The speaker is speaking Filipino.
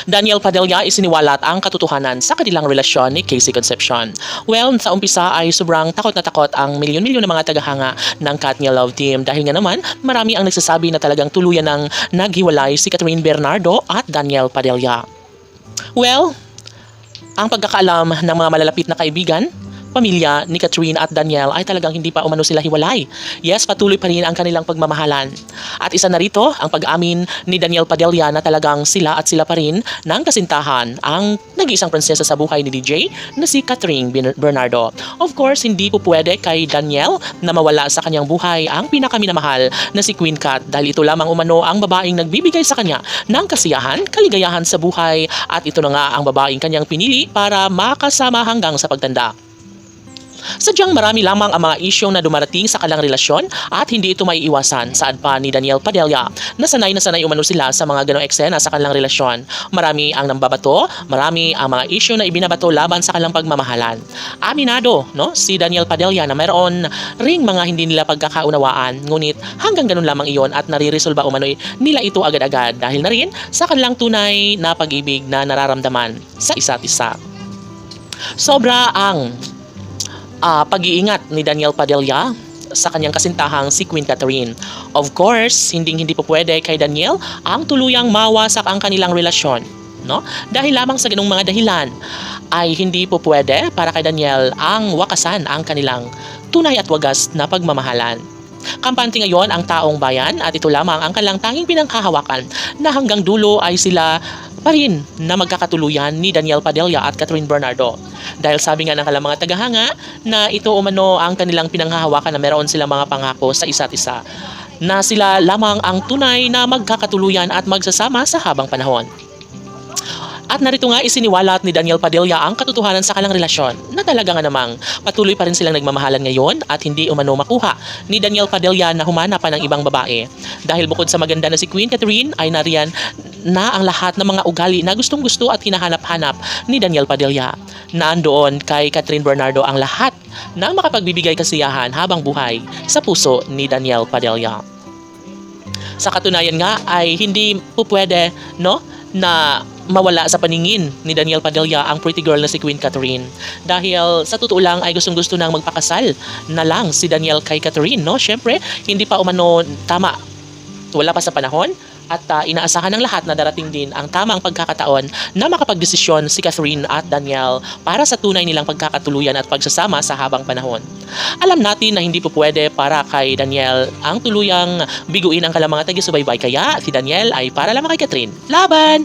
Daniel Padilla isiniwalat ang katotohanan sa kanilang relasyon ni Casey Concepcion. Well, sa umpisa ay sobrang takot na takot ang milyon-milyon ng mga tagahanga ng Katniel Love Team dahil nga naman marami ang nagsasabi na talagang tuluyan ng naghiwalay si Catherine Bernardo at Daniel Padilla. Well, ang pagkakaalam ng mga malalapit na kaibigan, pamilya ni Catherine at Daniel ay talagang hindi pa umano sila hiwalay. Yes, patuloy pa rin ang kanilang pagmamahalan. At isa na rito ang pag-amin ni Daniel Padilla na talagang sila at sila pa rin ng kasintahan ang nag-iisang prinsesa sa buhay ni DJ na si Catherine Bernardo. Of course, hindi po pwede kay Daniel na mawala sa kanyang buhay ang pinakaminamahal na si Queen Cat dahil ito lamang umano ang babaeng nagbibigay sa kanya ng kasiyahan, kaligayahan sa buhay at ito na nga ang babaeng kanyang pinili para makasama hanggang sa pagtanda. Sadyang marami lamang ang mga isyong na dumarating sa kanilang relasyon at hindi ito may iwasan saan pa ni Daniel Padilla. Nasanay umano sila sa mga ganong eksena sa kanilang relasyon. Marami ang nambabato, marami ang mga isyu na ibinabato laban sa kanilang pagmamahalan. Aminado, no, si Daniel Padilla na mayroon ring mga hindi nila pagkakaunawaan, ngunit hanggang ganun lamang iyon at nariresolba umano'y nila ito agad-agad dahil na rin sa kanilang tunay na pag-ibig na nararamdaman sa isa't isa. Sobra ang pag-iingat ni Daniel Padilla sa kanyang kasintahang si Queen Catherine. Of course, hindi po pwede kay Daniel ang tuluyang mawasak ang kanilang relasyon. No? Dahil lamang sa ganung mga dahilan ay hindi po pwede para kay Daniel ang wakasan ang kanilang tunay at wagas na pagmamahalan. Kampante ngayon ang taong bayan at ito lamang ang kanilang tanging pinanghahawakan na hanggang dulo ay sila pa rin na magkakatuluyan ni Daniel Padilla at Catherine Bernardo. Dahil sabi nga ng kanilang mga tagahanga na ito umano ang kanilang pinanghahawakan na meron silang mga pangako sa isa't isa na sila lamang ang tunay na magkakatuluyan at magsasama sa habang panahon. At narito nga isiniwalat ni Daniel Padilla ang katotohanan sa kanilang relasyon na talaga nga namang patuloy pa rin silang nagmamahalan ngayon at hindi umano makuha ni Daniel Padilla na humana pa ng ibang babae. Dahil bukod sa maganda na si Queen Catherine ay nariyan na ang lahat ng mga ugali na gustong-gusto at hinahanap-hanap ni Daniel Padilla. Nandoon kay Catherine Bernardo ang lahat na makapagbibigay kasiyahan habang buhay sa puso ni Daniel Padilla. Sa katunayan nga ay hindi po pwede, no, na mawala sa paningin ni Daniel Padilla ang pretty girl na si Queen Catherine. Dahil sa totoo lang ay gustong-gusto nang magpakasal na lang si Daniel kay Catherine, no? Syempre, hindi pa umano tama. Wala pa sa panahon at inaasahan ng lahat na darating din ang tamang pagkakataon na makapagdesisyon si Catherine at Daniel para sa tunay nilang pagkakatuluyan at pagsasama sa habang panahon. Alam natin na hindi po pwede para kay Daniel ang tuluyang biguin ang kanilang mga taga-subaybay, kaya si Daniel ay para lamang kay Catherine. Laban!